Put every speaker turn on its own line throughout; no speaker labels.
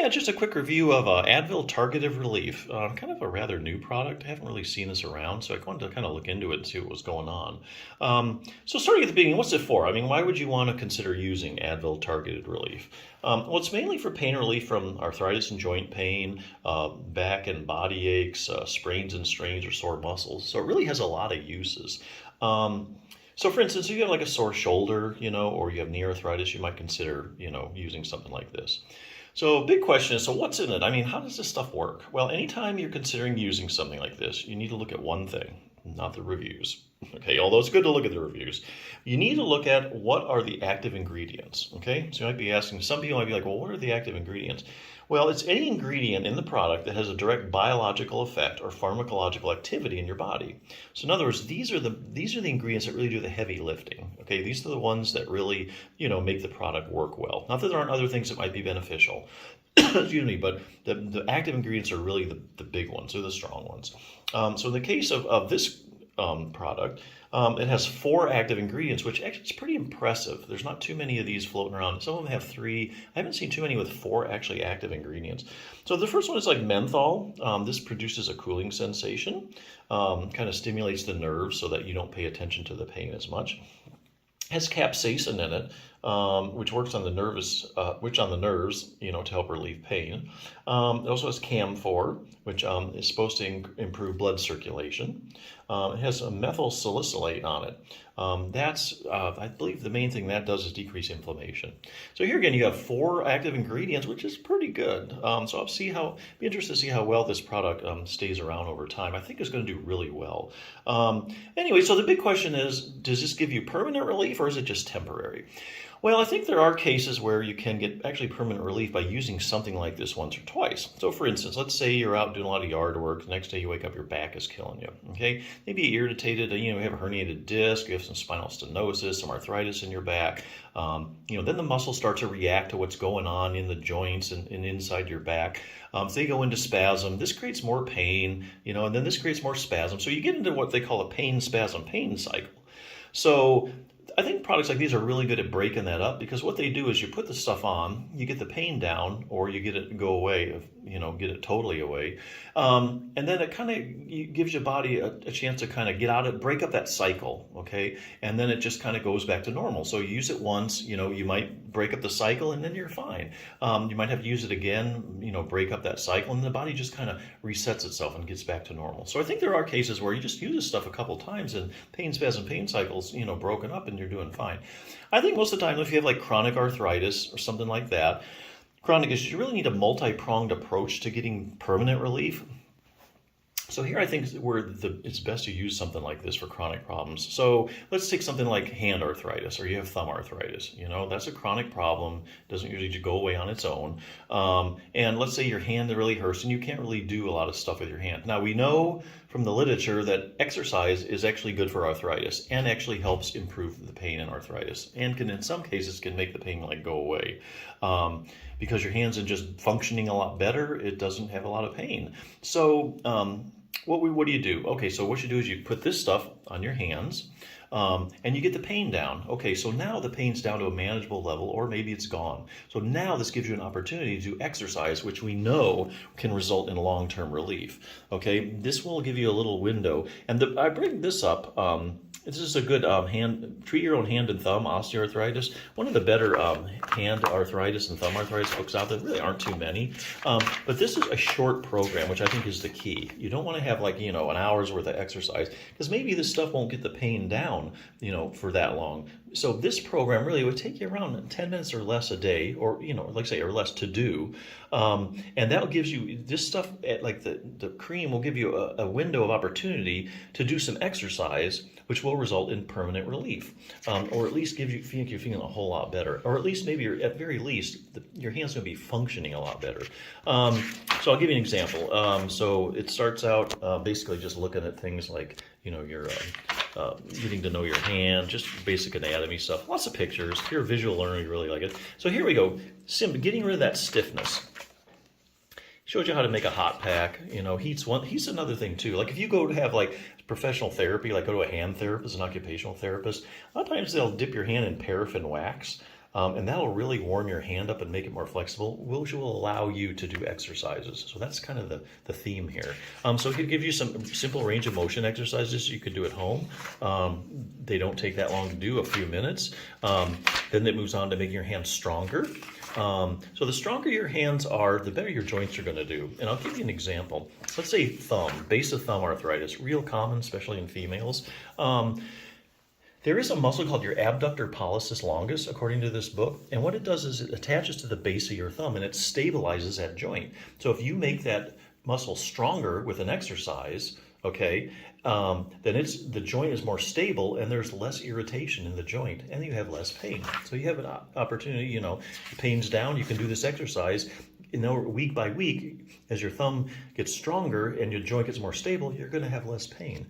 Yeah, just a quick review of Advil Targeted Relief. Kind of a rather new product. I haven't really seen this around, so I wanted to kind of look into it and see what was going on. So starting at the beginning, what's it for? I mean, why would you want to consider using Advil Targeted Relief? Well, it's mainly for pain relief from arthritis and joint pain, back and body aches, sprains and strains or sore muscles. So it really has a lot of uses. So for instance, if you have like a sore shoulder, or you have knee arthritis, you might consider, using something like this. So big question is, so what's in it? I mean, how does this stuff work? Well, anytime you're considering using something like this, you need to look at one thing, not the reviews. Okay, although it's good to look at the reviews. You need to look at what are the active ingredients, okay? So you might be asking, some people might be like, well, what are the active ingredients? Well, it's any ingredient in the product that has a direct biological effect or pharmacological activity in your body. So in other words, these are the ingredients that really do the heavy lifting. Okay, these are the ones that really, make the product work well. Not that there aren't other things that might be beneficial. Excuse me, but the active ingredients are really the big ones, or the strong ones. So in the case of this product, it has 4 active ingredients, which actually is pretty impressive. There's not too many of these floating around. Some of them have 3. I haven't seen too many with 4 actually active ingredients. So the first one is like menthol. This produces a cooling sensation, kind of stimulates the nerves so that you don't pay attention to the pain as much. It has capsaicin in it, which works on the nerves, to help relieve pain. It also has camphor, which is supposed to improve blood circulation. It has a methyl salicylate on it. I believe the main thing that does is decrease inflammation. So here again, you have 4 active ingredients, which is pretty good. So be interested to see how well this product stays around over time. I think it's going to do really well. Anyway, so the big question is, does this give you permanent relief or is it just temporary? Well, I think there are cases where you can get actually permanent relief by using something like this once or twice. So for instance, let's say you're out doing a lot of yard work. The next day you wake up, your back is killing you. Okay, maybe you're irritated, you have a herniated disc, you have some spinal stenosis, some arthritis in your back. Then the muscles start to react to what's going on in the joints and inside your back. So they go into spasm. This creates more pain, and then this creates more spasm. So you get into what they call a pain spasm pain cycle. So I think products like these are really good at breaking that up, because what they do is you put the stuff on, you get the pain down, or you get it to go away, get it totally away. And then it kind of gives your body a chance to kind of get out of, break up that cycle, okay? And then it just kind of goes back to normal. So you use it once, you might break up the cycle and then you're fine. You might have to use it again, break up that cycle, and the body just kind of resets itself and gets back to normal. So I think there are cases where you just use this stuff a couple times and pain spasm pain cycles, broken up, and you're doing fine. I think most of the time, if you have like chronic arthritis or something like that, chronic issues, you really need a multi-pronged approach to getting permanent relief. So here I think it's best to use something like this for chronic problems. So let's take something like hand arthritis, or you have thumb arthritis. That's a chronic problem, doesn't usually go away on its own. And let's say your hand really hurts and you can't really do a lot of stuff with your hand. Now we know from the literature that exercise is actually good for arthritis and actually helps improve the pain in arthritis, and in some cases can make the pain go away. Because your hands are just functioning a lot better, it doesn't have a lot of pain. So what do you do? Okay, so what you do is you put this stuff on your hands, and you get the pain down. Okay, so now the pain's down to a manageable level, or maybe it's gone. So now this gives you an opportunity to exercise, which we know can result in long-term relief. Okay, this will give you a little window. And I bring this up. This is a good treat your own hand and thumb osteoarthritis. One of the better hand arthritis and thumb arthritis books out there. Really aren't too many. But this is a short program, which I think is the key. You don't want to have an hour's worth of exercise, because maybe this stuff won't get the pain down, for that long. So this program really would take you around 10 minutes or less a day, or, or less to do. And that gives you this stuff, like the cream will give you a window of opportunity to do some exercise, which will result in permanent relief, or at least you're feeling a whole lot better, or at least maybe at very least your hand's going to be functioning a lot better. So I'll give you an example. So it starts out basically just looking at things like you're getting to know your hand, just basic anatomy stuff, lots of pictures. If you're a visual learner, you really like it. So here we go. Getting rid of that stiffness. Shows you how to make a hot pack. Heat's another thing too. Like if you go to have professional therapy, like go to a hand therapist, an occupational therapist, a lot of times they'll dip your hand in paraffin wax. and that'll really warm your hand up and make it more flexible, which will allow you to do exercises. So that's kind of the theme here. So it could give you some simple range of motion exercises you could do at home. They don't take that long to do, a few minutes. Then it moves on to making your hands stronger. So the stronger your hands are, the better your joints are going to do. And I'll give you an example. Let's say base of thumb arthritis, real common, especially in females. There is a muscle called your abductor pollicis longus, according to this book. And what it does is it attaches to the base of your thumb and it stabilizes that joint. So if you make that muscle stronger with an exercise, okay, then the joint is more stable and there's less irritation in the joint and you have less pain. So you have an opportunity, the pain's down, you can do this exercise. Week by week, as your thumb gets stronger and your joint gets more stable, you're going to have less pain.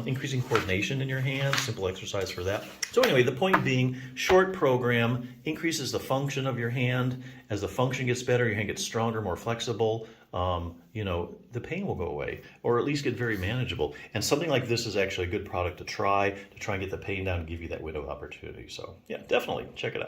Increasing coordination in your hands, simple exercise for that. So anyway, the point being, short program increases the function of your hand. As the function gets better, your hand gets stronger, more flexible. The pain will go away, or at least get very manageable. And something like this is actually a good product to try and get the pain down and give you that window of opportunity. So yeah, definitely check it out.